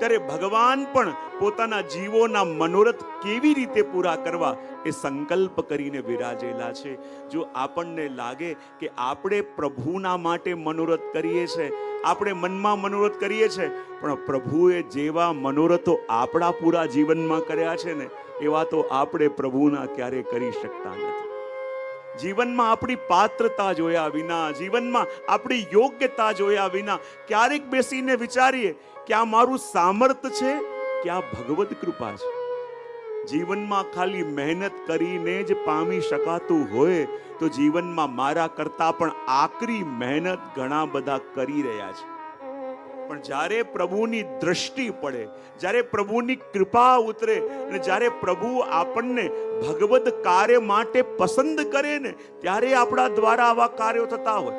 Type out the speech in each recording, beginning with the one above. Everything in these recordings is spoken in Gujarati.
ત્યારે ભગવાન પણ પોતાના જીવોના મનોરથ કેવી રીતે પૂરા કરવા એ સંકલ્પ કરીને વિરાજેલા છે. જો આપણને લાગે કે આપણે પ્રભુના માટે મનોરથ કરીએ છીએ, આપણે મનમાં મનોરથ કરીએ છીએ, પણ પ્રભુએ જેવા મનોરથો આપણા પૂરા જીવનમાં કર્યા છે ને, એવા તો આપણે પ્રભુના ક્યારે કરી શકતા નથી. જીવનમાં આપણી પાત્રતા જોયા વિના, જીવનમાં આપણી યોગ્યતા જોયા વિના ક્યારેક બેસીને વિચારીએ કે આ મારું સામર્થ્ય છે કે આ ભગવત કૃપા છે. જીવનમાં ખાલી મહેનત કરીને જ પામી શકાતું હોય તો જીવનમાં મારા કરતા પણ આકરી મહેનત ઘણા બધા કરી રહ્યા છે. પણ જ્યારે પ્રભુની દ્રષ્ટિ પડે, જ્યારે પ્રભુની કૃપા ઉતરે અને જ્યારે પ્રભુ આપણને ભગવત કાર્ય માટે પસંદ કરે ને, ત્યારે આપણા દ્વારા આવા કાર્યો થતા હોય.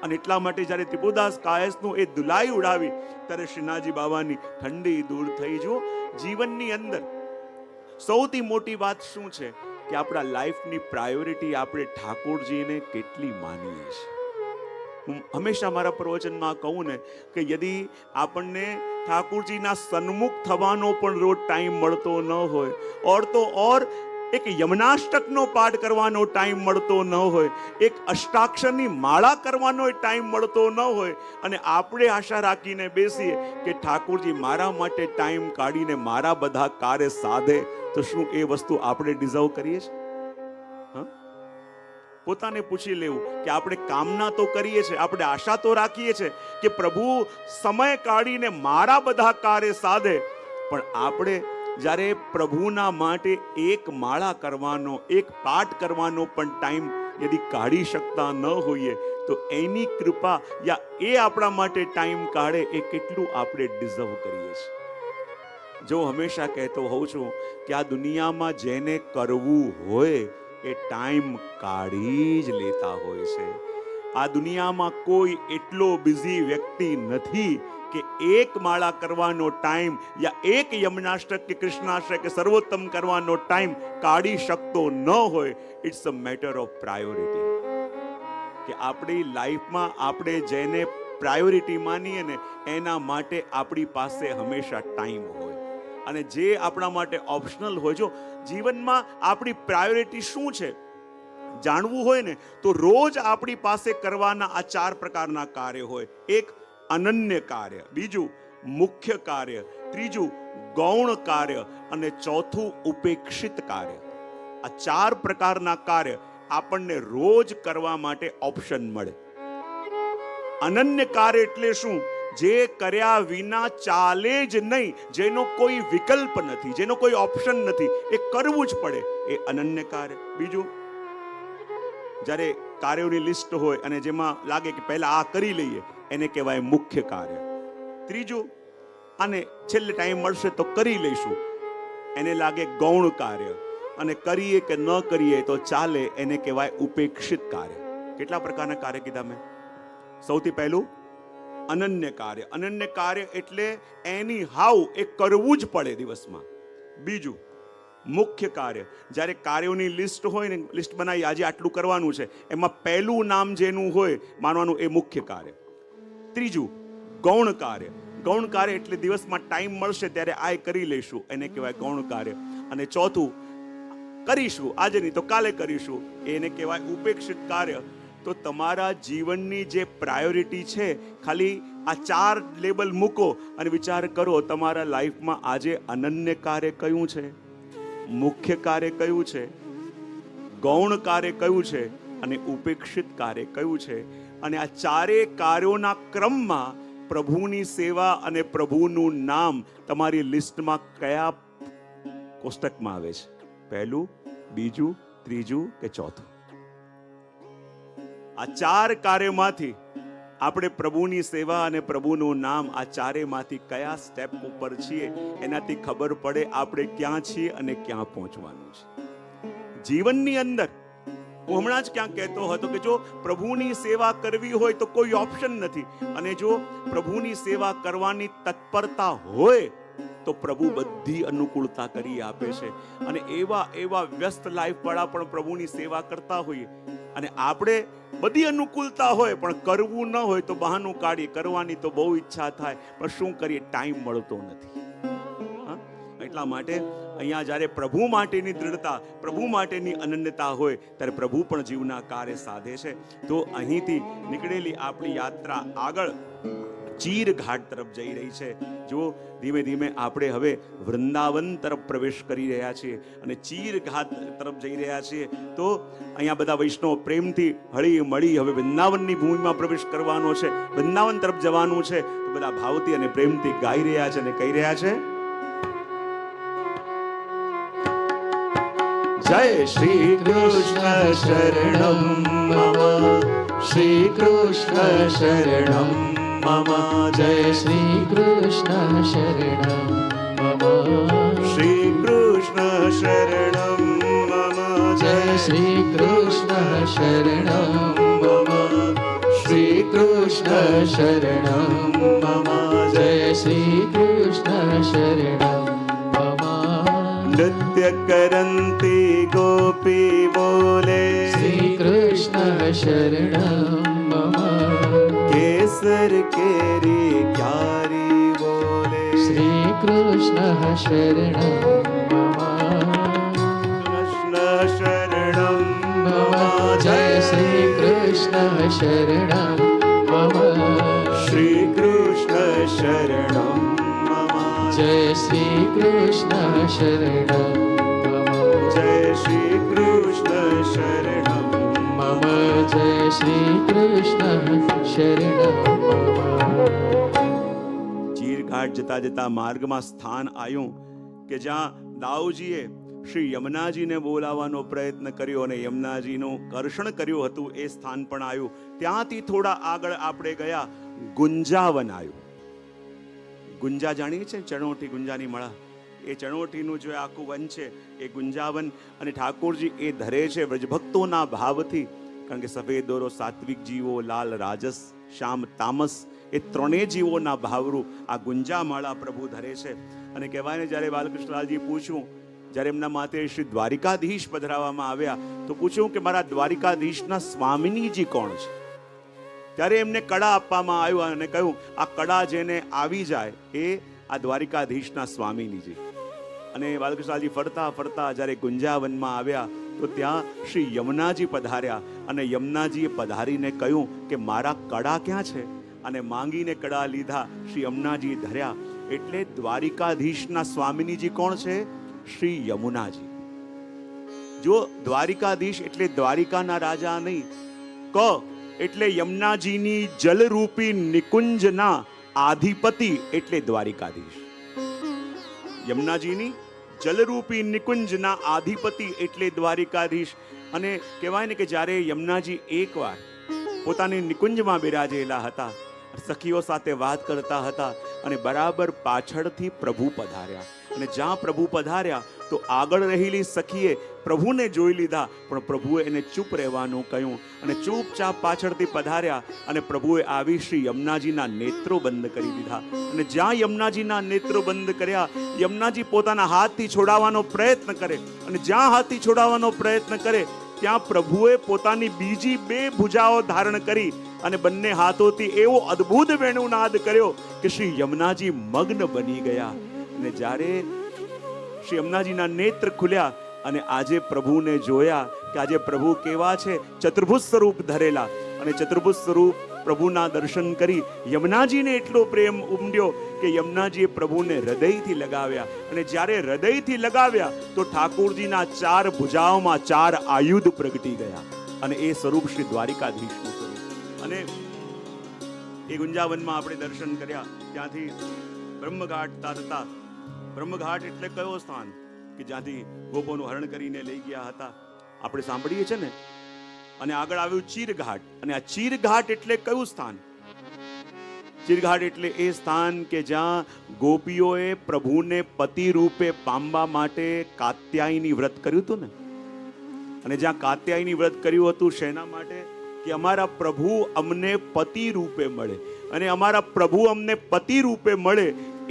અને એટલા માટે જ્યારે ત્રિપુરદાસ કાયસનું એ દુલાઈ ઉડાવી ત્યારે શ્રીનાથજી બાવાની ઠંડી દૂર થઈ. જો જીવનની અંદર સૌથી મોટી વાત શું છે કે આપણા લાઈફની પ્રાયોરિટી આપણે ઠાકોરજીને કેટલી માનીએ છીએ. હું હંમેશા મારા પ્રવચનમાં કહું ને કે યદિ આપણને ઠાકોરજીના સન્મુખ થવાનો પણ રોજ ટાઈમ મળતો ન હોય, ઓર તો ઓર એક યમનાષ્ટકનો પાઠ કરવાનો ટાઈમ મળતો ન હોય, એક અષ્ટાક્ષરની માળા કરવાનો ટાઈમ મળતો ન હોય, અને આપણે આશા રાખીને બેસીએ કે ઠાકોરજી મારા માટે ટાઈમ કાઢીને મારા બધા કાર્ય સાધે, તો શું એ વસ્તુ આપણે ડિઝર્વ કરીએ છીએ? પોતાને પૂછી લેવું કે આપણે કામના તો કરીએ છીએ, આપણે આશા તો રાખીએ છીએ કે પ્રભુ સમય કાઢીને મારા બધા કાર્ય સાધે, પણ આપણે જ્યારે પ્રભુના માટે એક માળા કરવાનો, એક પાઠ કરવાનો પણ ટાઈમ યદિ કાઢી શકતા ન હોઈએ, તો એની કૃપા યા એ આપણા માટે ટાઈમ કાઢે એ કેટલું આપણે ડિઝર્વ કરીએ છીએ. જો હંમેશા કહેતો હોઉં છું કે આ દુનિયામાં જેને કરવું હોય એ ટાઈમ કાઢી જ લેતા હોય છે. આ દુનિયામાં કોઈ એટલો બિઝી વ્યક્તિ નથી કે એક માળા કરવાનો ટાઈમ યા એક યમનાષ્ટક કે કૃષ્ણાષ્ટક કે સર્વોત્તમ કરવાનો ટાઈમ કાઢી શકતો ન હોય. It's a matter of priority. કે આપણી લાઈફમાં આપણે જેને પ્રાયોરિટી માનીએ ને એના માટે આપણી પાસે હંમેશા ટાઈમ હોય, અને જે આપણા માટે ઓપ્શનલ હોય. જો જીવનમાં આપણી પ્રાયોરિટી શું છે જાણવું હોય ને, તો રોજ આપણી પાસે કરવાના આ 4 પ્રકારના કાર્ય હોય. એક અનન્ય કાર્ય, બીજું મુખ્ય કાર્ય, ત્રીજું ગૌણ કાર્ય, અને ચોથું ઉપેક્ષિત કાર્ય. આ 4 પ્રકારના કાર્ય આપણને રોજ કરવા માટે ઓપ્શન મળે. અનન્ય કાર્ય એટલે શું? જે કર્યા વિના ચાલે જ નહીં, જેનો કોઈ વિકલ્પ નથી, જેનો કોઈ ઓપ્શન નથી, એ કરવું જ પડે, એ અનન્ય કાર્ય. બીજું, જ્યારે કાર્યોની લિસ્ટ હોય અને જેમાં લાગે કે પહેલા આ કરી લઈએ, એને કહેવાય મુખ્ય કાર્ય. ત્રીજું, અને છેલ્લે ટાઈમ મળશે તો કરી લઈશું, એને લાગે ગૌણ કાર્ય. અને કરીએ કે ન કરીએ તો ચાલે, એને કહેવાય ઉપેક્ષિત કાર્ય. કેટલા પ્રકારના કાર્ય કીધા મેં? સૌથી પહેલું અનન્ય કાર્ય. અનન્ય કાર્ય એટલે એની હાવ એ કરવું જ પડે દિવસમાં. બીજું મુખ્ય કાર્ય, જ્યારે કાર્યોની લિસ્ટ હોય ને, લિસ્ટ બનાવી આજે આટલું કરવાનું છે, એમાં પહેલું નામ જેનું હોય માનવાનું, એ મુખ્ય કાર્ય. ત્રીજું ગૌણ કાર્ય. ગૌણ કાર્ય એટલે દિવસમાં ટાઈમ મળશે ત્યારે આ કરી લઈશું, એને કહેવાય ગૌણ કાર્ય. અને ચોથું, કરીશું આજે નહીં તો કાલે કરીશું, એને કહેવાય ઉપેક્ષિત કાર્ય. તો તમારા જીવનની જે પ્રાયોરિટી છે, ખાલી આ 4 લેબલ મૂકો અને વિચાર કરો તમારા લાઈફમાં આજે અનન્ય કાર્ય કયું છે, મુખ્ય કાર્ય કયું છે, ગૌણ કાર્ય કયું છે, અને ઉપેક્ષિત કાર્ય કયું છે. અને આ 4 કાર્યોના ક્રમમાં પ્રભુની સેવા અને પ્રભુનું નામ તમારી લિસ્ટમાં કયા કોષ્ટકમાં આવે છે? પહેલું, બીજું, ત્રીજું કે ચોથું? આ 4 કાર્યમાંથી આપણે પ્રભુની સેવા અને પ્રભુનું નામ, આ 4માંથી કયા સ્ટેપ ઉપર છીએ, એનાથી ખબર પડે આપણે ક્યાં છીએ અને ક્યાં પહોંચવાનું છે જીવનની અંદર. હું હમણાં જ ક્યાં કહેતો હતો કે જો પ્રભુની સેવા કરવી હોય તો કોઈ ઓપ્શન નથી, અને જો પ્રભુની સેવા કરવાની તત્પરતા હોય તો પ્રભુ બધી અનુકૂળતા કરી આપે છે. અને એવા વ્યસ્ત લાઈફ વાળા પણ પ્રભુની સેવા કરતા હોઈએ અને આપણે બધી અનુકૂળતા હોય પણ કરવું ન હોય તો બહાનું કાઢીએ. કરવાની તો બહુ ઈચ્છા થાય પણ શું કરીએ, ટાઈમ મળતો નથી. એટલા માટે અહીંયા જ્યારે પ્રભુ માટેની દ્રઢતા, પ્રભુ માટેની અનન્યતા હોય ત્યારે પ્રભુ પણ જીવના કાર્ય સાધે છે. તો અહીંથી નીકળેલી આપણી યાત્રા આગળ ચીર ઘાટ તરફ જઈ રહી છે. જો ધીમે ધીમે આપણે હવે વૃંદાવન તરફ પ્રવેશ કરી રહ્યા છીએ અને ચીર ઘાટ તરફ જઈ રહ્યા છીએ. તો અહીંયા બધા વૈષ્ણવ પ્રેમથી હળી મળી હવે વૃંદાવનની ભૂમિમાં પ્રવેશ કરવાનો છે, વૃંદાવન તરફ જવાનું છે. તો બધા ભાવથી અને પ્રેમથી ગાઈ રહ્યા છે અને કહી રહ્યા છે, જય શ્રી કૃષ્ણ શરણમ મમ, શ્રી કૃષ્ણ શરણમ મમ, જય શ્રી કૃષ્ણ શરણમ મમ, શ્રી કૃષ્ણ શરણમ મમ, જય શ્રી કૃષ્ણ શરણમ મમ, શ્રી કૃષ્ણ શરણમ મમ, જય શ્રી કૃષ્ણ શરણમ. નૃત્ય કરંતી ગોપી બોલે, શ્રી કૃષ્ણ શરણમ મમ, કેસર કેરી ક્યારી બોલે, શ્રી કૃષ્ણ શરણમ મમ, કૃષ્ણ શરણમ મમ, જય શ્રી કૃષ્ણ શરણમ મમ, શ્રી કૃષ્ણ શરણમ મમ, જય શ્રી કૃષ્ણ શરણમ મમ, જય શ્રી કૃષ્ણ શરણમ મમ, જય શ્રી કૃષ્ણ શરણમ મમ. ચીરઘાટ જતા જતા માર્ગમાં સ્થાન આવ્યું કે જ્યાં દાઉજીએ શ્રી યમુનાજીને બોલાવવાનો પ્રયત્ન કર્યો અને યમુનાજીનું કર્ષણ કર્યું હતું. એ સ્થાન પણ આવ્યું. ત્યાંથી થોડા આગળ આપણે ગયા, ગુંજાવન આવ્યું. ગુંજા જાણીએ છે, ચણોઠી ગુંજાની મળા, એ ચણોઠીનું જે આખું વન છે એ ગુંજાવન. અને ઠાકોરજી એ ધરે છે વ્રજભક્તોના ભાવથી, કારણ કે સફેદ દોરો સાત્વિક જીવો, લાલ રાજસ, શ્યામ તામસ, એ ત્રણેય જીવોના ભાવરૂપ આ ગુંજામાળા પ્રભુ ધરે છે. અને કહેવાય ને, જ્યારે બાલકૃષ્ણલાલજી પૂછ્યું, જ્યારે એમના માથે શ્રી દ્વારિકાધીશ પધરાવવામાં આવ્યા તો પૂછ્યું કે મારા દ્વારિકાધીશના સ્વામિનીજી કોણ છે? ત્યારે એમને કડા આપવામાં આવ્યા અને કહ્યું, આ કડા જેને આવી જાય એ આ દ્વારિકાધીશના સ્વામિનીજી. અને બાલકૃષ્ણજી ફરતા ફરતા જ્યારે ગુંજાવનમાં આવ્યા તો ત્યાં શ્રી યમુનાજી પધાર્યા અને યમુનાજીએ પધારીને કહ્યું કે મારા કડા ક્યાં છે? અને માંગીને કડા લીધા, શ્રી યમુનાજીએ ધર્યા. એટલે દ્વારિકાધીશના સ્વામિનીજી કોણ છે? શ્રી યમુનાજી. જો દ્વારિકાધીશ એટલે દ્વારિકાના રાજા નહીં, ક એટલે યમુનાજીની જલરૂપી નિકુંજના આધિપતિ એટલે દ્વારિકાધીશ. યમુનાજીની જલરૂપી નિકુંજના આધિપતિ એટલે દ્વારિકાધીશ. અને કહેવાય ને કે જ્યારે યમુનાજી એકવાર પોતાની નિકુંજમાં બિરાજેલા હતા, સખીઓ સાથે વાત કરતા હતા અને બરાબર પાછળથી પ્રભુ પધાર્યા. અને જ્યાં પ્રભુ પધાર્યા તો આગળ રહેલી સખીએ પ્રભુને જોઈ લીધા, પણ પ્રભુએ એને ચૂપ રહેવાનું કહ્યું અને ચૂપચાપ પાછળથી પધાર્યા અને પ્રભુએ આવી શ્રી યમુનાજીના નેત્રો બંધ કરી દીધા. અને જ્યાં યમુનાજીના નેત્રો બંધ કર્યા, યમુનાજી પોતાના હાથથી છોડાવવાનો પ્રયત્ન કરે અને જ્યાં હાથથી છોડાવવાનો પ્રયત્ન કરે ત્યાં પ્રભુએ પોતાની બીજી બે ભુજાઓ ધારણ કરી અને બંને હાથોથી એવો અદ્ભુત વેણુનાદ કર્યો કે શ્રી યમુનાજી મગ્ન બની ગયા. અને જ્યારે શ્રી યમુનાજીના નેત્ર ખુલ્યા અને આજે પ્રભુને જોયા કે આજે પ્રભુ કેવા છે, ચતુર્ભુજ સ્વરૂપ ધરેલા. અને ચતુર્ભુજ સ્વરૂપ પ્રભુના દર્શન કરી યમુનાજીને એટલો પ્રેમ ઉમટ્યો કે યમુનાજીએ પ્રભુને હૃદયથી લગાવ્યા. અને જ્યારે હૃદયથી લગાવ્યા તો ઠાકોરજીના ચાર ભુજાઓમાં ચાર આયુધ પ્રગટી ગયા. અને એ સ્વરૂપ શ્રી દ્વારિકાધીશનું સ્વરૂપ. અને એ ગુંજાવનમાં આપણે દર્શન કર્યા. ત્યાંથી બ્રહ્મઘાટ તારતા, બ્રહ્મઘાટ એટલે કયો સ્થાન કે જ્યાંથી ગોપોનું હરણ કરીને લઈ ગયા હતા, આપણે સાંભળીએ છીએ ને. અને આગળ આવ્યું ચીરઘાટ. અને આ ચીરઘાટ એટલે કયું સ્થાન? ચીરઘાટ એટલે એ સ્થાન કે જ્યાં ગોપીઓએ પ્રભુને પતિ રૂપે પામવા માટે કાત્યાયની વ્રત કર્યું હતું ને. અને જ્યાં કાત્યાયની વ્રત કર્યું હતું શેના માટે? કે અમારા પ્રભુ અમને પતિ રૂપે મળે. અને અમારા પ્રભુ અમને પતિ રૂપે મળે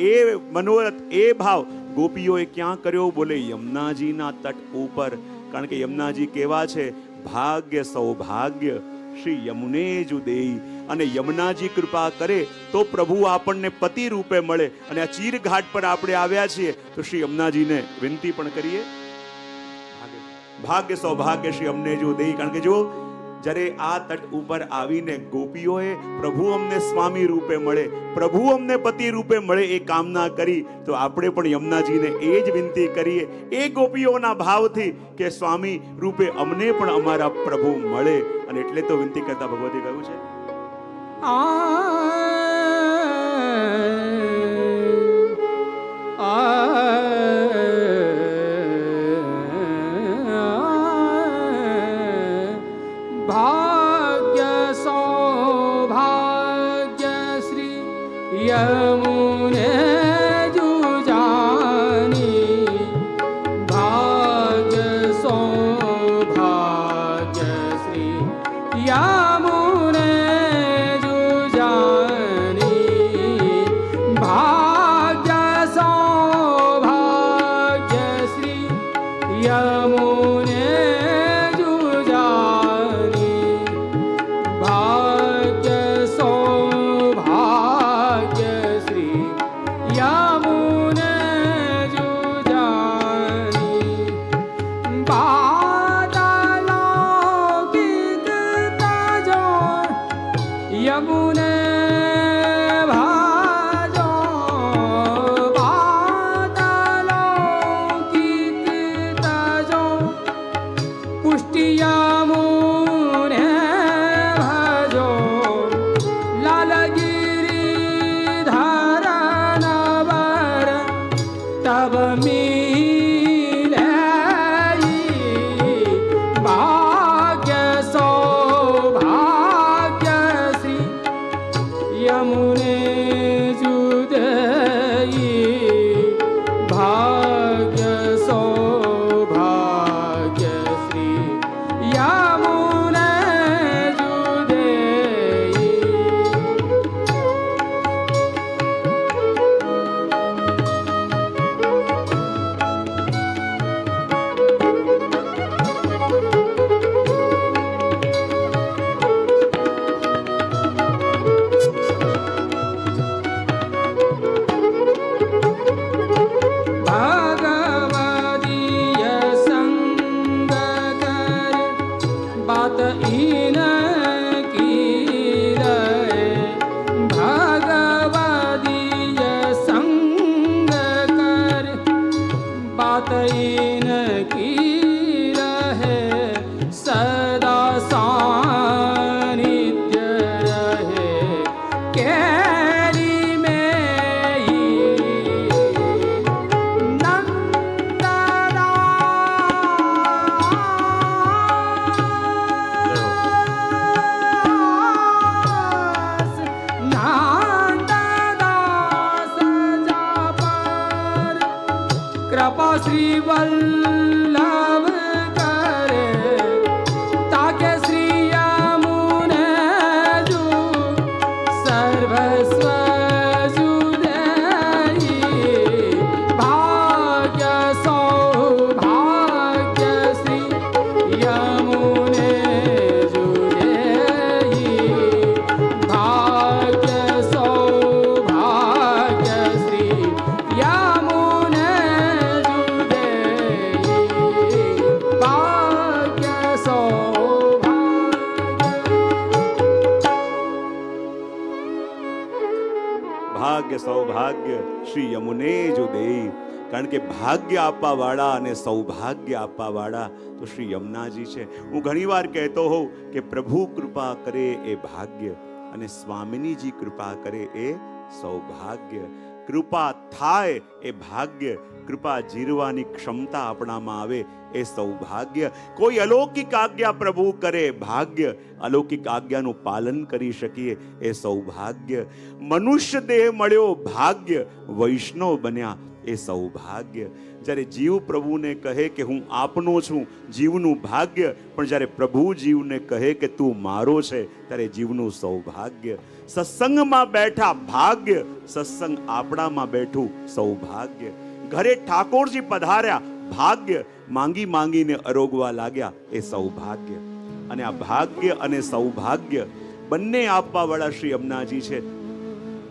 એ મનોરથ, એ ભાવ ગોપીઓએ ક્યાં કર્યો? બોલે યમુનાજીના તટ ઉપર. કારણ કે યમુનાજી કેવા છે? ભાગ્ય સૌભાગ્ય શ્રી યમુને જ દેઈ. અને યમુનાજી કૃપા કરે તો પ્રભુ આપણને પતિ રૂપે મળે. અને આ ચીરઘાટ પર આપણે આવ્યા છીએ તો શ્રી યમુનાજીને વિનંતી પણ કરીએ, ભાગ્ય સૌભાગ્ય શ્રી અમને જો દેઈ. કારણ કે જો જ્યારે આ તટ ઉપર આવીને ગોપીઓએ પ્રભુ અમને સ્વામી રૂપે મળે, પ્રભુ અમને પતિ રૂપે મળે એ કામના કરી, તો આપણે પણ યમુનાજીને એ જ વિનંતી કરીએ એ ગોપીઓના ભાવથી કે સ્વામી રૂપે અમને પણ અમારા પ્રભુ મળે. અને એટલે તો વિનંતી કરતા ભગવતી કહ્યું છે, ભાગ્ય સૌભાગ્ય શ્રી યમુને જુજાની, ભાગ્ય સૌભાગ્ય શ્રી યમુને જુજાની, ભાગ્ય સૌભાગ્ય શ્રી યમુને યમુને ભાજો પાતાલૌકિક તજો, પુષ્ટિ યમુને ભજો, લાલગિરિધર નવર તબ મિલે, ભાગ્ય સૌભાગ્ય યમુને જુદેઈ, ભાગ્ય સૌભાગ્ય શ્રી યમુને જુદેઈ. बात इन की रहे, भगवदीय संग कर, बात इन की रहे, सदा सानिध्य रहे, केरी में ही कृपा श्री वल्लभ करे, ताके श्री यमुने जू सर्वस्व जुदेई, भाग्य सौभाग्य श्री यमुने जुदेई, भाग्य सौभाग्य श्री यमुने ભાગ્ય સૌભાગ્ય શ્રી યમુને જ દેઈ. કારણ કે ભાગ્ય આપવા વાળા અને સૌભાગ્ય આપવા વાળા તો શ્રી યમુનાજી છે. હું ઘણીવાર કહેતો હોઉં કે પ્રભુ કૃપા કરે એ ભાગ્ય અને સ્વામિનીજી કૃપા કરે એ સૌભાગ્ય. કૃપા થાય એ ભાગ્ય, કૃપા જીરવાની ક્ષમતા આપણામાં આવે એ સૌભાગ્ય. કોઈ અલૌકિક આજ્ઞા પ્રભુ કરે ભાગ્ય, અલૌકિક આજ્ઞાનું પાલન કરી શકીએ એ સૌભાગ્ય. મનુષ્ય દેહ મળ્યો ભાગ્ય, વૈષ્ણવ બન્યા એ સૌભાગ્ય. જ્યારે જીવ પ્રભુને કહે કે હું આપનો છું, જીવનું ભાગ્ય. પણ જ્યારે પ્રભુ જીવને કહે કે તું મારો છે, ત્યારે જીવનું સૌભાગ્ય. સત્સંગમાં બેઠા ભાગ્ય, સત્સંગ આપણામાં બેઠું સૌભાગ્ય. ઘરે ઠાકોરજી પધાર્યા ભાગ્ય, માંગી માંગીને અરોગવા લાગ્યા એ સૌભાગ્ય. અને આ ભાગ્ય અને સૌભાગ્ય બંને આપવા વાળા શ્રી યમુનાજી છે.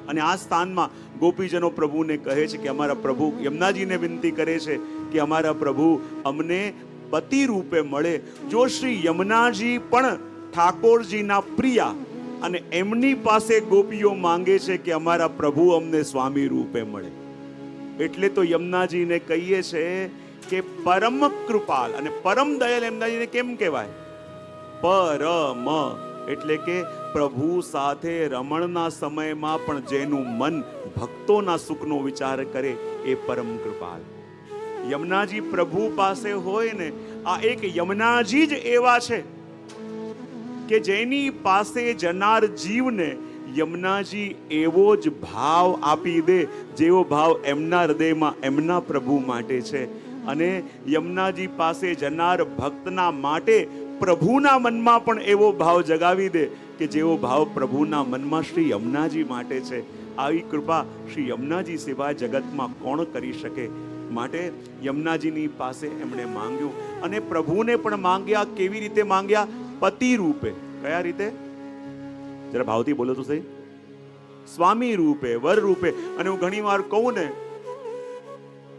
અને આ સ્થાનમાં ગોપીજનો પ્રભુને કહે છે કે અમારા પ્રભુ, યમુનાજીને વિનંતી કરે છે કે અમારા પ્રભુ અમને પતિ રૂપે મળે. જો શ્રી યમુનાજી પણ ઠાકોરજીના પ્રિયા અને એમની પાસે ગોપીઓ માંગે છે કે અમારા પ્રભુ અમને સ્વામી રૂપે મળે, એટલે તો યમુનાજીને કહીએ છે કે પરમ કૃપાલ અને પરમ દયાલ. યમુનાજીને કેમ કહેવાય? પરમ, એટલે કે પ્રભુ સાથે રમણના સમયમાં પણ જેનું મન ભક્તોના સુખનો વિચાર કરે એ પરમ કૃપાલ. યમુનાજી પ્રભુ પાસે હોય ને, આ એક યમુનાજી જ એવા છે કે જેની પાસે જનાર જીવને યમુનાજી એવો જ ભાવ આપી દે જેવો ભાવ એમના હૃદયમાં એમના પ્રભુ માટે છે. અને યમુનાજી પાસે જનાર ભક્તના માટે પ્રભુના મનમાં પણ એવો ભાવ જગાવી દે કે જેવો ભાવ પ્રભુના મનમાં શ્રી યમુનાજી માટે છે. આવી કૃપા શ્રી યમુનાજી સિવાય જગતમાં કોણ કરી શકે? માટે યમુનાજીની પાસે એમણે માંગ્યું અને પ્રભુને પણ માંગ્યા. કેવી રીતે માંગ્યા? પતિ રૂપે. કયા રીતે? જરા ભાવથી બોલો તો સહી. સ્વામી રૂપે, વર રૂપે. અને હું ઘણી વાર કહું ને,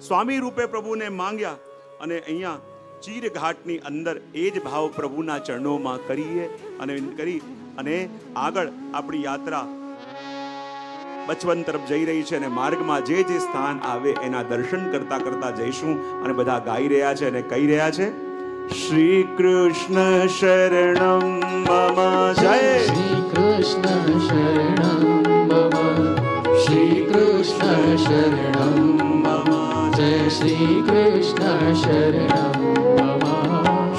સ્વામી રૂપે પ્રભુને માંગ્યા. અને અહીંયા ચીરઘાટની અંદર એ જ ભાવ પ્રભુના ચરણોમાં કરીએ અને આગળ આપણી યાત્રા બચવન તરફ જઈ રહી છે. અને માર્ગમાં જે જે સ્થાન આવે એના દર્શન કરતા કરતા જઈશું. અને બધા ગાઈ રહ્યા છે અને કહી રહ્યા છે, શ્રી કૃષ્ણ શરણમ મમ જય, શ્રી કૃષ્ણ શરણમ મમ, શ્રી કૃષ્ણ શરણમ મમ જય, શ્રી કૃષ્ણ શરણમ મમ,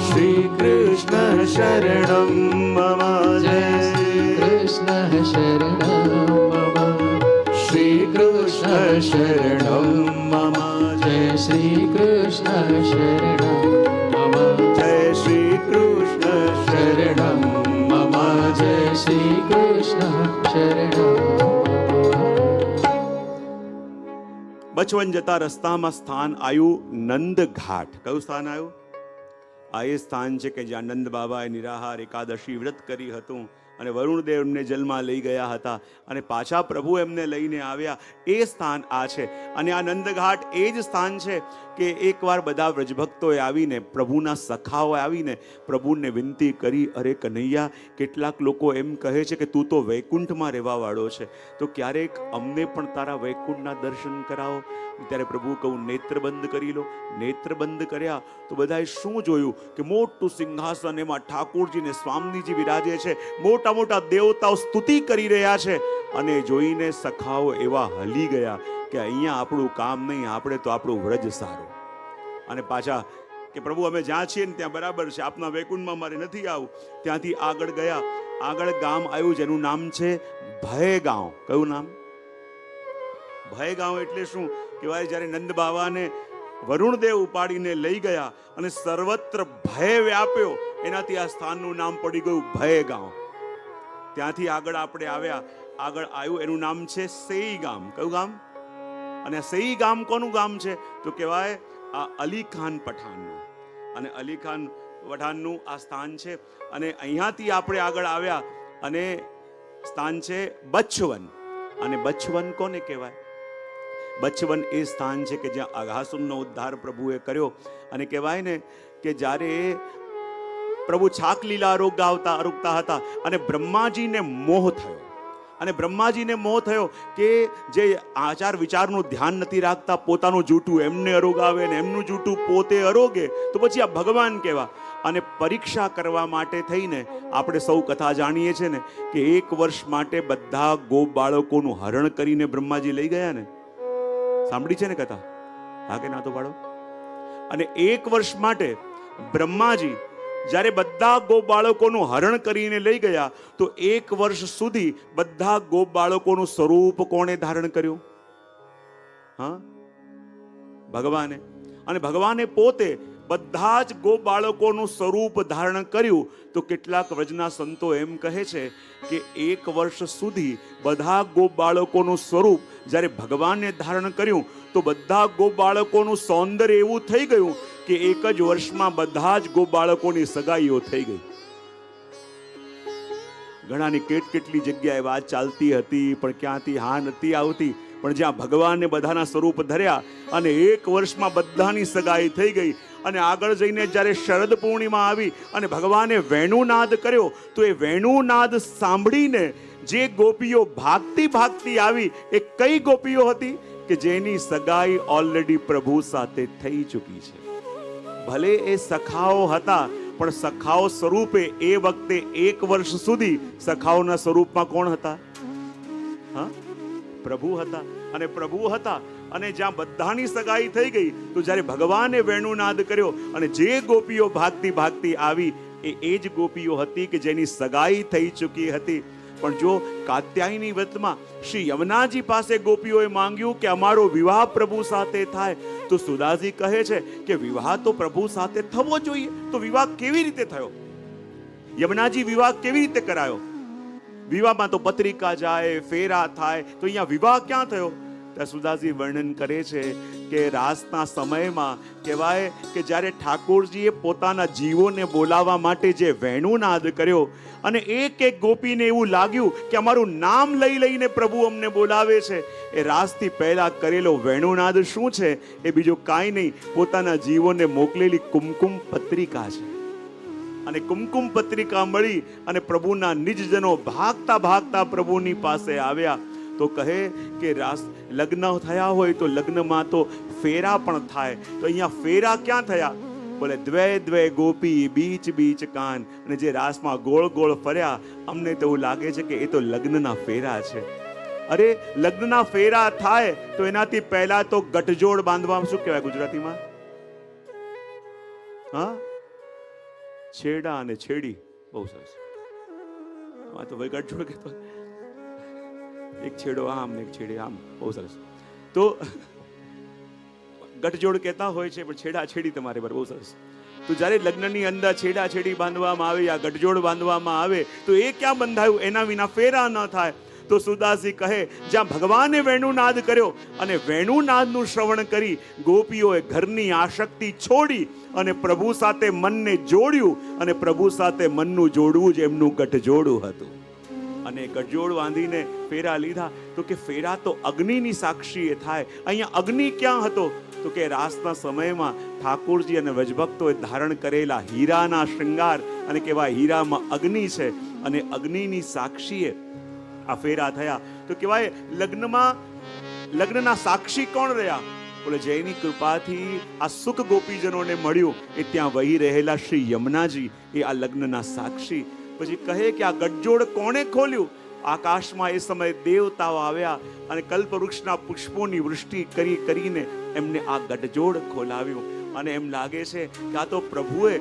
શ્રી કૃષ્ણ શરણમ મમ જય, કૃષ્ણ શરણમ મમ, શ્રી કૃષ્ણ શરણમ મમ જય, શ્રી કૃષ્ણ શરણમ મમ, જય શ્રી કૃષ્ણ શરણમ મમ જય, શ્રી કૃષ્ણ શરણમ. બચવન જતા રસ્તામાં સ્થાન આવ્યું નંદ ઘાટ. કયું સ્થાન આવ્યું? આ એ સ્થાન છે કે જ્યાં નંદ બાબાએ નિરાહાર એકાદશી વ્રત કરી હતું અને વરુણદેવ એમને જલમાં લઈ ગયા હતા અને પાછા પ્રભુ એમને લઈને આવ્યા. એ સ્થાન આ છે. અને આ નંદઘાટ એ જ સ્થાન છે કે એકવાર બધા વ્રજભક્તોએ આવીને, પ્રભુના સખાઓએ આવીને પ્રભુને વિનંતી કરી, અરે કનૈયા, કેટલાક લોકો એમ કહે છે કે તું તો વૈકુંઠમાં રહેવા વાળો છે, તો ક્યારેક અમને પણ તારા વૈકુંઠના દર્શન કરાવો. ત્યારે પ્રભુ કહું, નેત્ર બંધ કરી લો. નેત્ર બંધ કર્યા તો બધાએ શું જોયું કે મોટું સિંહાસન, એમાં ઠાકોરજી ને સ્વામીજી વિરાજે છે, મોટા મોટા દેવતાઓ સ્તુતિ કરી રહ્યા છે. અને જોઈને સખાઓ એવા હલી ગયા કે અહીંયા આપણું કામ નહીં, આપણે તો આપણું વ્રજ સારું. અને પાછા કે પ્રભુ અમે જ્યાં છીએ ને ત્યાં બરાબર છે, આપના વૈકુંઠમાં મારે નથી આવું. ત્યાંથી આગળ ગયા. આગળ ગામ આવ્યું જેનું નામ છે ભયગાંવ. કયું નામ? ભયગાંવ. એટલે શું કહેવાય? જ્યારે નંદ બાવાને વરુણદેવ ઉપાડીને લઈ ગયા અને સર્વત્ર ભય વ્યાપ્યો, એનાથી આ સ્થાનનું નામ પડી ગયું ભયગાંવ. ત્યાંથી આગળ આપણે આવ્યા. આગળ આવ્યું એનું નામ છે સેઈ ગામ. કયું ગામ? અને સેઈ ગામ કોનું ગામ છે? તો કહેવાય આ અલી ખાન પઠાણનું. અને અલી ખાન પઠાણનું આ સ્થાન છે. અને અહીંયાથી આપણે આગળ આવ્યા અને સ્થાન છે બચવન. અને બચવન કોને કહેવાય? બચવન એ સ્થાન છે કે જ્યાં અઘાસુરનો ઉદ્ધાર પ્રભુએ કર્યો. અને કહેવાય ને કે જ્યારે પ્રભુ છાક લીલા આરોગતા હતા અને બ્રહ્માજીને મોહ થયો. અને બ્રહ્માજીને મોહ થયો કે જે આચાર વિચારનું ધ્યાન નથી રાખતા, પોતાનું જૂઠું એમને અરોગાવે ને એમનું જૂઠું પોતે અરોગે, તો પછી આ ભગવાન કેવા? અને પરીક્ષા કરવા માટે થઈને આપણે સૌ કથા જાણીએ છીએ ને કે 1 વર્ષ માટે બધા ગોપ બાળકોનું હરણ કરીને બ્રહ્માજી લઈ ગયા ને. સાંભળી છે ને કથા? હા કે ના તો પાડો. અને 1 વર્ષ માટે બ્રહ્માજી જ્યારે બધા ગોપ બાળકોનું હરણ કરીને લઈ ગયા તો 1 વર્ષ સુધી બધા ગોપ બાળકોનું સ્વરૂપ કોણે ધારણ કર્યું? હા, ભગવાને. અને ભગવાને પોતે બધા જ ગોપ બાળકોનું સ્વરૂપ ધારણ કર્યું. તો કેટલાક વ્રજના સંતો એમ કહે છે કે 1 વર્ષ સુધી બધા ગોપ બાળકોનું સ્વરૂપ જ્યારે ભગવાને ધારણ કર્યું તો બધા ગોપ બાળકોનું સૌંદર્ય એવું થઈ ગયું કે 1 જ વર્ષમાં બધા જ ગોપ બાળકોની સગાઈઓ થઈ ગઈ. ઘણાની કેટલી જગ્યાએ વાત ચાલતી હતી, પણ ક્યાંથી હા નથી આવતી. પણ જ્યાં ભગવાને બધાના સ્વરૂપ ધર્યા અને 1 વર્ષમાં બધાની સગાઈ થઈ ગઈ, અને આગળ જઈને જ્યારે શરદ પૂર્ણિમા આવી અને ભગવાને વેણુનાદ કર્યો, તો એ વેણુનાદ સાંભળીને જે ગોપીઓ ભાગતી આવી, એ કઈ ગોપીઓ હતી કે જેની સગાઈ ઓલરેડી પ્રભુ સાથે થઈ ચૂકી છે. ભલે એ સખાઓ હતા, પણ સખાઓ સ્વરૂપે એ વખતે 1 વર્ષ સુધી સખાઓના સ્વરૂપમાં કોણ હતા? હા, પ્રભુ હતા. અને પ્રભુ હતા, અને જ્યાં બધાની સગાઈ થઈ ગઈ, તો જ્યારે ભગવાને વેણુનાદ કર્યો અને જે ગોપીઓ ભાગતી આવી, એ જ ગોપીઓ હતી કે જેની સગાઈ થઈ ચૂકી હતી. પણ જો કાત્યાયની વ્રતમાં શ્રી યમુનાજી પાસે ગોપીઓએ માંગ્યું કે અમારો વિવાહ પ્રભુ સાથે થાય, તો સુદાજી કહે છે કે વિવાહ તો પ્રભુ સાથે થવો જોઈએ. તો વિવાહ કેવી રીતે થયો? યમુનાજી વિવાહ કેવી રીતે કરાયો? વિવાહમાં તો પત્રિકા જાય, ફેરા થાય, તો અહીંયા વિવાહ ક્યાં થયો? ત્યાં સુદાજી વર્ણન કરે છે કે રાસના સમયમાં કહેવાય કે જ્યારે ઠાકોરજીએ પોતાના જીવોને બોલાવવા માટે જે વેણુનાદ કર્યો, અને એક ગોપીને એવું લાગ્યું કે અમારું નામ લઈને પ્રભુ અમને બોલાવે છે. એ રાસથી પહેલા કરેલો વેણુનાદ શું છે? એ બીજું કાંઈ નહીં, પોતાના જીવોને મોકલેલી કુમકુમ પત્રિકા છે. અને કુમકુમ પત્રિકા મળી અને પ્રભુના નિજજનો ભાગતા પ્રભુની પાસે આવ્યા. તો કહે કે લગ્ન થયા હોય તો લગ્નમાં તો ફેરા પણ થાય. તો અહીંયા ફેરા ક્યાં થયા? બોલે દ્વે ગોપી બીચ કાન. અને જે રાસમાં ગોળ ફર્યા, અમને તો એવું લાગે છે કે એ તો લગ્નના ફેરા છે. અરે લગ્નના ફેરા થાય તો એનાથી પહેલા તો ગઠજોડ બાંધવા, શું કહેવાય ગુજરાતીમાં? હા, છેડા અને છેડી. બહુ સરસ. તો ભાઈ ગઠજોડ કહેતો, એક છેડો આમ ને એક છેડે આમ. બહુ સરસ. તો ગઠજોડ કહેતા હોય છે, પણ છેડા છેડી તમારે પર. બહુ સરસ. તો જ્યારે લગ્નની અંદર છેડા છેડી બાંધવામાં આવે યા ગઠજોડ બાંધવામાં આવે, તો એ ક્યાં બંધાયું? એના વિના ફેરા ન થાય. તો સુદાસજી કહે, જ્યાં ભગવાને વેણુનાદ કર્યો અને વેણુનાદનું શ્રવણ કરી ગોપીઓએ ઘરની આસક્તિ છોડી અને પ્રભુ સાથે મનને જોડ્યું, અને પ્રભુ સાથે મનનું જોડવું જ એમનું ગઠજોડું હતું. અને ગઠજોડ બાંધીને ફેરા લીધા. તો કે ફેરા તો અગ્નિની સાક્ષીએ થાય. અહીંયા અગ્નિ ક્યાં હતો? તો કે રાસના સમયમાં ઠાકોરજી અને વ્રજભક્તોએ ધારણ કરેલા હીરાના શૃંગાર, અને કહેવાય હીરામાં અગ્નિ છે, અને અગ્નિની સાક્ષીએ આ ફેરા થયા. તો કહેવાય લગ્નના સાક્ષી કોણ રહ્યા? બોલે જયની કૃપાથી આ સુખ ગોપીજનોને મળ્યું, એ ત્યાં વહી રહેલા શ્રી યમુનાજી એ આ લગ્નના સાક્ષી. પછી કહે કે આ ગઠજોડ કોણે ખોલ્યું? આકાશમાં એ સમયે દેવતાઓ આવ્યા અને કલ્પવૃક્ષના પુષ્પોની વૃષ્ટિ કરીને એમને આ ગઠજોડ ખોલાવ્યું. અને એમ લાગે છે કે આ તો પ્રભુએ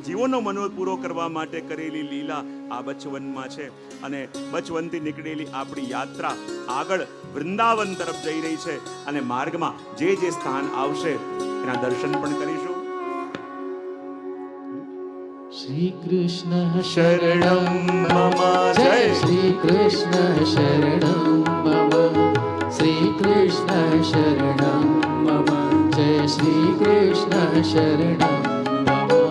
જીવોનો મનોરથ પૂરો કરવા માટે કરેલી લીલા આ બચવનમાં છે. અને બચવનથી નીકળેલી આપણી યાત્રા આગળ વૃંદાવન તરફ જઈ રહી છે. અને માર્ગમાં જે સ્થાન આવશે એના દર્શન પણ કરીશું. શ્રી કૃષ્ણ શરણમ મમ, જય શ્રી કૃષ્ણ શરણમ મમ, શ્રી કૃષ્ણ શરણમ મમ, જય શ્રી કૃષ્ણ શરણમ મમ,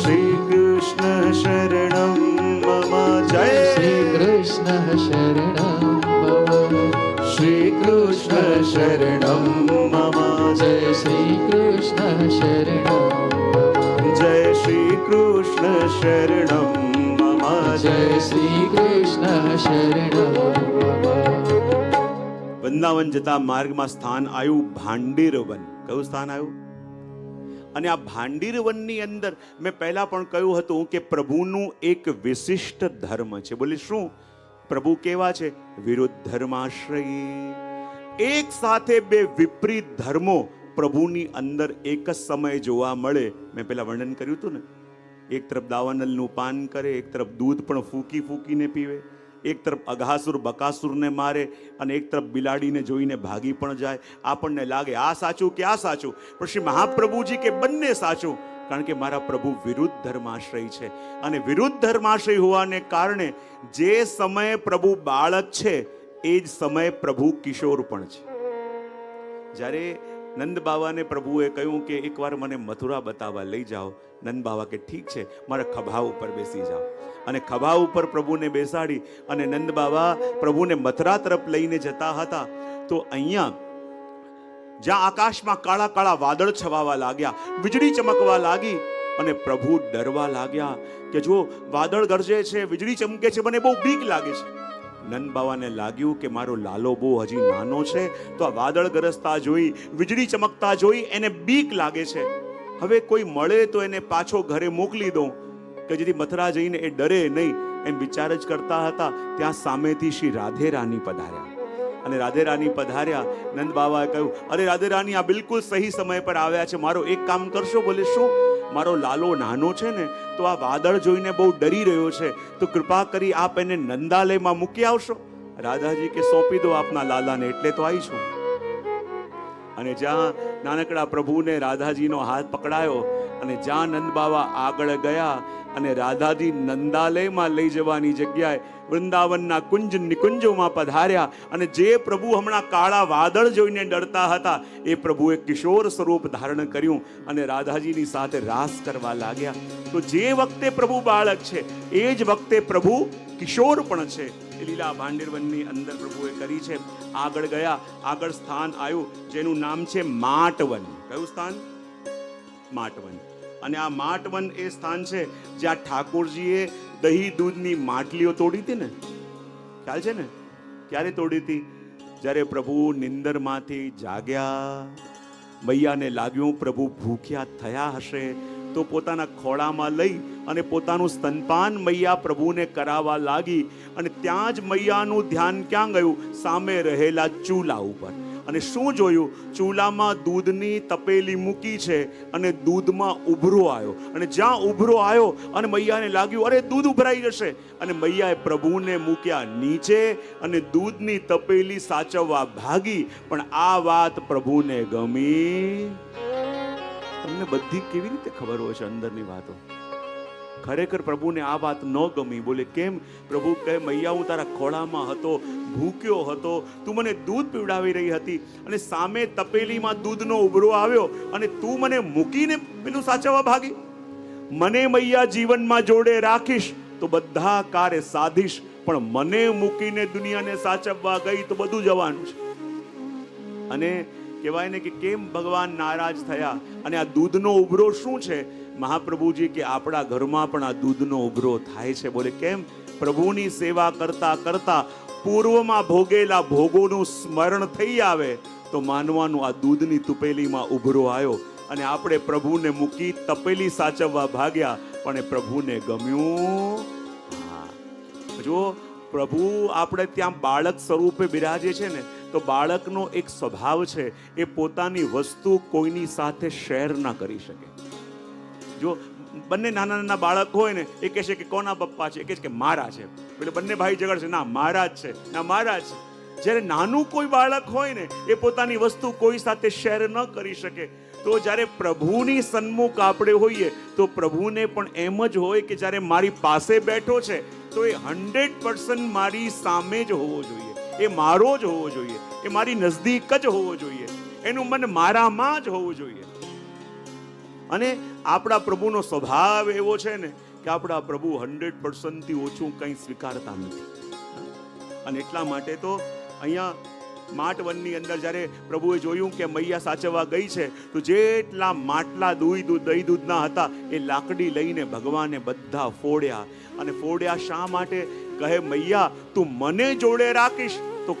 શ્રી કૃષ્ણ શરણમ મમ, જય શ્રી કૃષ્ણ શરણમ મમ, શ્રી કૃષ્ણ શરણમ મમ, જય શ્રી કૃષ્ણ શરણમ મમ, જય શ્રી કૃષ્ણ શરણમ મમ, જય શ્રી કૃષ્ણ શરણમ મમ. વૃંદાવન જતા માર્ગમાં સ્થાન આવ્યું ભાંડીરવન. કયું સ્થાન આવ્યું? અને આ ભાંડીરવનની અંદર મેં પહેલા પણ કહ્યું હતું કે પ્રભુનું એક વિશિષ્ટ ધર્મ છે. બોલે શું? પ્રભુ કેવા છે? વિરુદ્ધ ધર્માશ્રયી. એક સાથે બે વિપરીત ધર્મો પ્રભુની અંદર એક જ સમયે જોવા મળે. મેં પહેલા વર્ણન કર્યું હતું ને, એક તરફ દાવાનલનું પાન કરે, એક તરફ દૂધ પણ ફૂકીને પીવે, એક તરફ અઘાસુર બકાસુરને મારે, અને એક તરફ બિલાડીને જોઈને ભાગી પણ જાય. આપણને લાગે આ સાચું કે આ સાચું, પણ શ્રી મહાપ્રભુજી કે બંને સાચું, કારણ કે મારા પ્રભુ વિરુદ્ધ ધર્માશ્રય છે. અને વિરુદ્ધ ધર્માશ્રય હોવાને કારણે જે સમયે પ્રભુ બાળક છે એ જ સમયે પ્રભુ કિશોર પણ છે. જ્યારે નંદ બાવાને પ્રભુએ કહ્યું કે એકવાર મને મથુરા બતાવવા લઈ જાઓ. નંદ બાવા કે ઠીક છે, મારા ખભા ઉપર બેસી જાઓ. અને ખભા ઉપર પ્રભુને બેસાડી અને નંદ બાવા પ્રભુને મથુરા તરફ લઈને જતા હતા. તો અહીંયા જ્યાં આકાશમાં કાળા કાળા વાદળ છવાવા લાગ્યા, વીજળી ચમકવા લાગી અને પ્રભુ ડરવા લાગ્યા કે જો વાદળ ગરજે છે, વીજળી ચમકે છે, મને બહુ બીક લાગે છે. નંદ બાવાને લાગ્યું કે મારો લાલો બહુ હજી નાનો છે, તો આ વાદળ ગરજતા જોઈ, વીજળી ચમકતા જોઈ એને બીક લાગે છે. હવે કોઈ મળે તો એને પાછો ઘરે મોકલી દઉં કે જેથી મથુરા જઈને એ ડરે નહીં, એમ વિચાર જ કરતા હતા. ત્યાં સામેથી શ્રી રાધે રાની પધાર્યા. અને રાધે રાની પધાર્યા. નંદ બાવાએ કહ્યું, અરે રાધે રાની, આ બિલકુલ સહી સમય પર આવ્યા છે. મારો એક કામ કરશો? બોલે શું? મારો લાલો નાનો છે ને, તો આ વાદળ જોઈને બહુ ડરી રહ્યો છે, તો કૃપા કરી આપ એને નંદાલયમાં મૂકી આવશો. રાધાજી કે સોંપી દો આપના લાલાને, એટલે તો આવી છું. અને જ્યાં નાનકડા પ્રભુને રાધાજીનો હાથ પકડાયો અને જ્યાં નંદ બાવા આગળ ગયા અને રાધાજી નંદાલયમાં લઈ જવાની જગ્યાએ વૃંદાવનના કુંજ નિકુંજોમાં પધાર્યા. અને જે પ્રભુ હમણાં કાળા વાદળ જોઈને ડરતા હતા, એ પ્રભુએ કિશોર સ્વરૂપ ધારણ કર્યું અને રાધાજીની સાથે રાસ કરવા લાગ્યા. તો જે વખતે પ્રભુ બાળક છે, એ જ વખતે પ્રભુ કિશોર પણ છે. એ લીલા ભાંડેરવનની અંદર પ્રભુએ કરી છે. આગળ ગયા, આગળ સ્થાન આવ્યું જેનું નામ છે માટવન. કયું સ્થાન? માટવન. અને આ માટવન એ સ્થાન છે જ્યાં ઠાકોરજીએ દહીં દૂધની માટલીઓ તોડી હતી ને, ખ્યાલ છે ને? ક્યારે તોડી હતી? જ્યારે પ્રભુ નિંદરમાંથી જાગ્યા, મૈયાને લાગ્યું પ્રભુ ભૂખ્યા થયા હશે, તો પોતાના ખોળામાં લઈ અને પોતાનું સ્તનપાન મૈયા પ્રભુને કરાવવા લાગી. અને ત્યાં જ મૈયાનું ધ્યાન ક્યાં ગયું? સામે રહેલા ચૂલા ઉપર. અને શું જોયું? ચૂલામાં દૂધની તપેલી મૂકી છે અને દૂધમાં ઉભરો આવ્યો. અને જ્યાં ઉભરો આવ્યો અને મૈયાને લાગ્યું અરે દૂધ ઉભરાઈ જશે, અને મૈયાએ પ્રભુને મૂક્યા નીચે અને દૂધની તપેલી સાચવવા ભાગી. પણ આ વાત પ્રભુને ગમી. તમને બધી કેવી રીતે ખબર હોય છે અંદરની વાતો? ખરેખર પ્રભુને આ વાત ન ગમી. બોલે કેમ? પ્રભુ કહે, મૈયા હું તારા ખોળામાં હતો, ભૂખ્યો હતો, તું મને દૂધ પીવડાવી રહી હતી અને સામે તપેલીમાં દૂધનો ઉભરો આવ્યો અને તું મને મૂકીને પેલું સાચવવા ભાગી. મને મૈયા જીવનમાં જોડે રાખીશ તો બધા કાર્ય સાધીશ, પણ મને મૂકીને દુનિયાને સાચવવા ગઈ તો બધું જવાનું છે. અને કહેવાય ને કે કેમ ભગવાન નારાજ થયા. અને આ દૂધનો ઉભરો શું છે? મહાપ્રભુજી કે આપણા ઘરમાં પણ આ દૂધનો ઉભરો થાય છે. બોલે કેમ? પ્રભુની સેવા કરતા કરતા પૂર્વમાં ભોગેલા ભોગોનું સ્મરણ થઈ આવે તો માનવાનું આ દૂધની તપેલીમાં ઉભરો આવ્યો અને આપણે પ્રભુને મૂકી તપેલી સાચવવા ભાગ્યા, પણ એ પ્રભુને ગમ્યું. જો પ્રભુ આપણે ત્યાં બાળક સ્વરૂપે બિરાજે છે ને, તો બાળકનો એક સ્વભાવ છે, એ પોતાની વસ્તુ કોઈની સાથે શેર ના કરી શકે. જો બંને નાના નાના બાળક હોય ને, એ કહેશે કે કોના પપ્પા છે? એ કહે કે મારા છે. એટલે બંને ભાઈ ઝઘડશે, ના મારા જ છે, ના મારા જ છે. જ્યારે નાનું કોઈ બાળક હોય ને, એ પોતાની વસ્તુ કોઈ સાથે શેર ન કરી શકે. તો જ્યારે પ્રભુની સન્મુખ આપણે હોઈએ તો પ્રભુને પણ એમ જ હોય કે જ્યારે મારી પાસે બેઠો છે તો એ 100% મારી સામે જ હોવો જોઈએ, એ મારો જ હોવો જોઈએ, એ મારી નજદીક જ હોવો જોઈએ, એનું મન મારામાં જ હોવું જોઈએ. અને આપણા પ્રભુનો સ્વભાવ એવો છે ને કે આપણા પ્રભુ 100% થી ઓછું કંઈ સ્વીકારતા નથી. અને એટલા માટે તો અહીંયા માટવનની અંદર જ્યારે પ્રભુએ જોયું કે મૈયા સાચવવા ગઈ છે, તો જેટલા માટલા દહીં દૂધના હતા એ લાકડી લઈને ભગવાને બધા ફોડ્યા. અને ફોડ્યા શા માટે? કહે મૈયા તું મને જોડે રાખીશ તો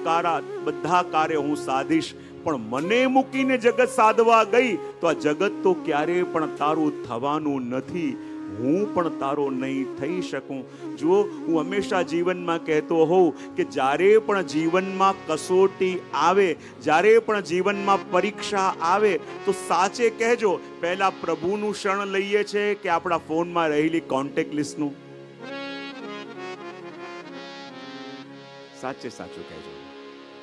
બધા કાર્ય હું સાધીશ, પણ મને મૂકીને જગત સાધવા ગઈ તો આ જગત તો ક્યારેય પણ તારું થવાનું નથી, હું પણ તારો નહીં થઈ શકું. જો હું હંમેશા જીવનમાં કહેતો હોઉં કે જ્યારે પણ જીવનમાં કસોટી આવે, જ્યારે પણ જીવનમાં પરીક્ષા આવે તો સાચે કહેજો, પહેલા પ્રભુનું શરણ લઈએ છે કે આપણા ફોનમાં રહેલી કોન્ટેક્ટ લિસ્ટનું? સાચે સાચું કહેજો.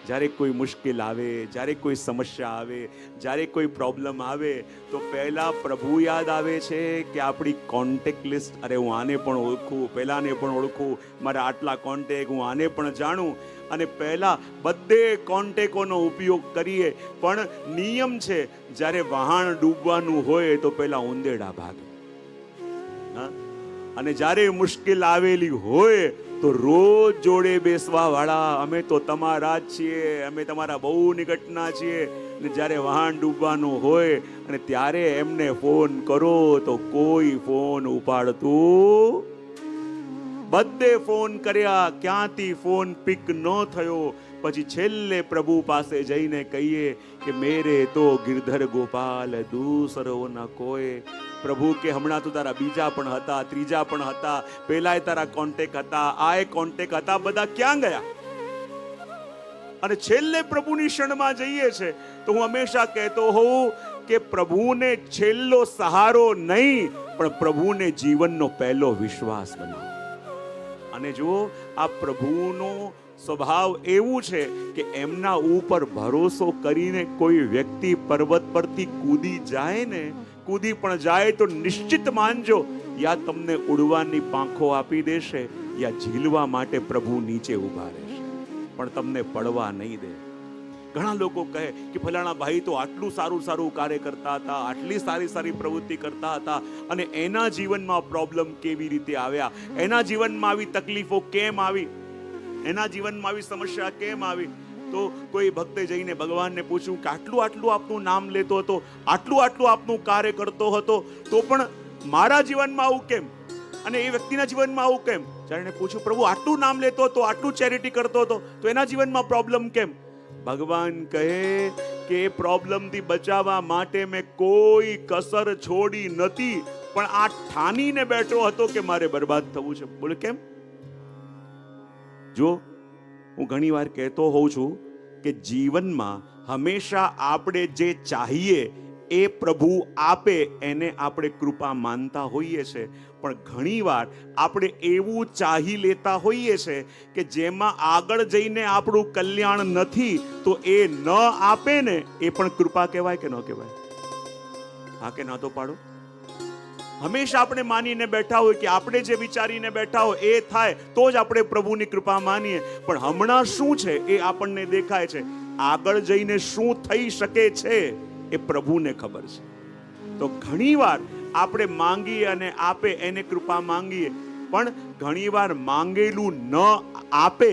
જ્યારે કોઈ મુશ્કેલ આવે, જ્યારે કોઈ સમસ્યા આવે, જ્યારે કોઈ પ્રોબ્લેમ આવે તો પહેલા પ્રભુ યાદ આવે છે કે આપણી કોન્ટેક્ટ લિસ્ટ? અરે હું આને પણ ઓળખું, પેલાને પણ ઓળખું, મારા આટલા કોન્ટેક્ટ, હું આને પણ જાણું. અને પહેલા બધે કોન્ટેકોનો ઉપયોગ કરીએ, પણ નિયમ છે જ્યારે વહાણ ડૂબવાનું હોય તો પહેલા ઉંદેડા ભાગે. હા? અને જ્યારે મુશ્કેલ આવેલી હોય તો રોજ જોડે બેસવા વાળા અમે તો તમારા જ છીએ, અમે તમારા બહુ નિકટના છીએ. ને જ્યારે વહાણ ડૂબવાનું હોય અને ત્યારે એમને ફોન કરો તો કોઈ ફોન ઉપાડતું. બધે ફોન કર્યા, ક્યાંથી ફોન પિક ન થયો. પછી છેલ્લે પ્રભુ પાસે જઈને કહીએ કે મેરે તો ગિરધર ગોપાલ દૂસરો ન કોઈ. પ્રભુ કે હમણાં તો તારા બીજા પણ હતા, ત્રીજા પણ હતા, પેલાય તારા કોન્ટેક્ટ હતા, આય કોન્ટેક્ટ હતા, બધા ક્યાં ગયા? અને છેલ્લે પ્રભુની ક્ષણમાં જઈએ છે તો હું હંમેશા કહેતો હોઉં કે પ્રભુને છેલ્લો સહારો નહીં, પણ પ્રભુને જીવનનો પહેલો વિશ્વાસ બનાવો. અને જો આ પ્રભુનો સ્વભાવ એવું છે કે એમના ઉપર ભરોસો કરીને કોઈ વ્યક્તિ પર્વત પરથી કૂદી જાય ને, કૂદી પણ જાય તો નિશ્ચિત માનજો, યા તમને ઉડવાની પાંખો આપી દેશે યા ઝીલવા માટે પ્રભુ નીચે ઊભા રહેશે, પણ તમને પડવા નહીં દે. ઘણા લોકો કહે કે ફલાણા ભાઈ તો આટલું સારું સારું કાર્ય કરતા હતા, આટલી સારી સારી પ્રવૃત્તિ કરતા હતા, અને એના જીવનમાં પ્રોબ્લેમ કેવી રીતે આવ્યા, એના જીવનમાં આવી તકલીફો કેમ આવી, એના જીવનમાં આવી સમસ્યા કેમ આવી. તો કોઈ ભક્તે જઈને ભગવાનને પૂછ્યું કે આટલું આટલું આપનું નામ લેતો હતો, આટલું આટલું આપનું કાર્ય કરતો હતો, તો પણ મારા જીવનમાં આવું કેમ અને એ વ્યક્તિના જીવનમાં આવું કેમ? જ્યારે એને પૂછ્યું પ્રભુ આટલું નામ લેતો હતો, આટલું ચેરિટી કરતો હતો, તો એના જીવનમાં પ્રોબ્લેમ કેમ? ભગવાન કહે કે એ પ્રોબ્લેમથી બચાવવા માટે મેં કોઈ કસર છોડી નથી, પણ આ ઠાનીને બેઠો હતો કે મારે બરબાદ થવું છે. બોલે કેમ? જો હું ઘણી વાર કહેતો હોઉં છું કે જીવનમાં હંમેશા આપણે જે ચાહીએ એ પ્રભુ આપે, એને આપણે કૃપા માનતા હોઈએ છે. પણ ઘણીવાર આપણે એવું ચાહી લેતા હોઈએ છે કે જેમાં આગળ જઈને આપણું કલ્યાણ નથી, તો એ ન આપે ને એ પણ કૃપા કહેવાય કે ન કહેવાય? હા કે ના તો પાડો. હંમેશા આપણે માનીને બેઠા હોય કે આપણે જે વિચારીને બેઠા હોય એ થાય તો જ આપણે પ્રભુની કૃપા માનીએ, પણ હમણાં શું છે એ આપણને દેખાય છે, આગળ જઈને શું થઈ શકે છે એ પ્રભુને ખબર છે. તો ઘણીવાર આપણે માંગીએ અને આપે એને કૃપા માંગીએ, પણ ઘણીવાર માંગેલું ન આપે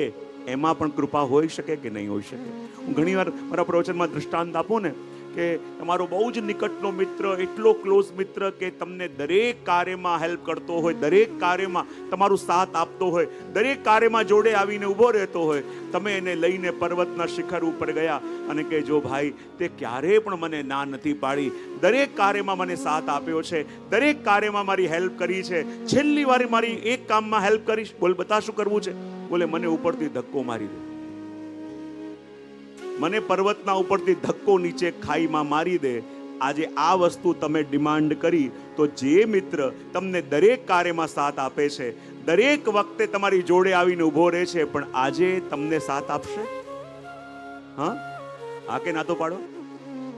એમાં પણ કૃપા હોઈ શકે કે નહીં હોઈ શકે? હું ઘણીવાર મારા પ્રવચનમાં દૃષ્ટાંત આપું ને કે તમારો બહુ જ નિકટનો મિત્ર, એટલો ક્લોઝ મિત્ર કે તમને દરેક કાર્યમાં હેલ્પ કરતો હોય, દરેક કાર્યમાં તમારું સાથ આપતો હોય, દરેક કાર્યમાં જોડે આવીને ઊભો રહેતો હોય, તમે એને લઈને પર્વતના શિખર ઉપર ગયા અને કે જો ભાઈ તે ક્યારેય પણ મને ના નથી પાડી, દરેક કાર્યમાં મને સાથ આપ્યો છે, દરેક કાર્યમાં મારી હેલ્પ કરી છે, છેલ્લી વાર મારી એક કામમાં હેલ્પ કરીશ. બોલ બતા શું કરવું છે? બોલે મને ઉપરથી ધક્કો મારી દે, મને પર્વતના ઉપરથી ધક્કો નીચે ખાઈમાં મારી દે. આજે આ વસ્તુ તમે ડિમાન્ડ કરી તો જે મિત્ર તમને દરેક કાર્યમાં સાથ આપે છે, દરેક વખતે તમારી જોડે આવીને ઊભો રહે છે, પણ આજે તમને સાથ આપશે? હા હા કે ના તો પાડો.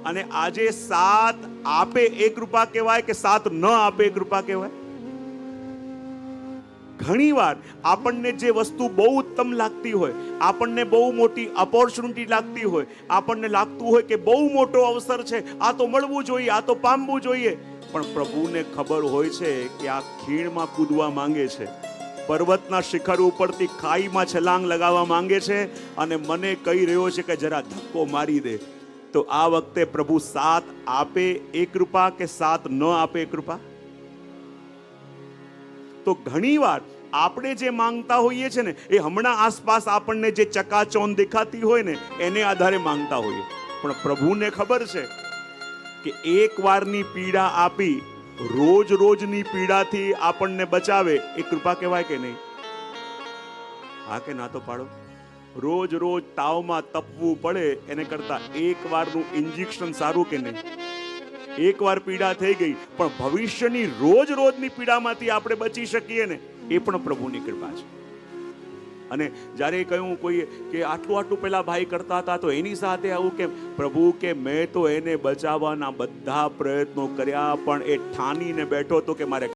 અને આજે સાથ આપે એ કૃપા કહેવાય કે સાથ ન આપે એ કૃપા કહેવાય? ઘણીવાર આપણને જે વસ્તુ બહુ ઉત્તમ લાગતી હોય, આપણને બહુ મોટી ઓપોર્ચ્યુનિટી લાગતી હોય, આપણને લાગતું હોય કે બહુ મોટો અવસર છે, આ તો મળવું જોઈએ, આ તો પામવું જોઈએ, પણ પ્રભુને ખબર હોય છે કે આ ખીણમાં કૂદવા માંગે છે, પર્વતના શિખર ઉપરથી ખાઈમાં છલાંગ લગાવવા માંગે છે, અને મને કહી રહ્યો છે કે જરા ધક્કો મારી દે. તો આ વખતે પ્રભુ સાથ આપે એ કૃપા કે સાથ ન આપે એ કૃપા? તો ઘણીવાર આપણે જે માંગતા હોઈએ છે ને એ હમણાં આસપાસ આપણને જે ચકાચોંધ દેખાતી હોય ને એને આધારે માંગતા હોઈએ, પણ પ્રભુને ખબર છે કે એક વારની પીડા આપી રોજ રોજની પીડાથી આપણને બચાવે એ કૃપા કહેવાય કે નહીં? હા કે ના તો પાડો. રોજ રોજ તાવમાં તપવું પડે એને કરતા એક વારનું ઇન્જેક્શન સારું કે નહીં? એક વાર પીડા થઈ ગઈ, પણ ભવિષ્યની રોજ રોજની પીડામાંથી આપણે બચી શકીએ ને એ પણ પ્રભુની કૃપા છે. અને જ્યારે કહ્યું કોઈ કે આટલું આટલું પેલા ભાઈ કરતા હતા તો એની સાથે આવું કેમ? પ્રભુ કે મેં તો એને બચાવવાના બધા પ્રયત્નો કર્યા, પણ એ ઠાનીને બેઠો તો કે મારે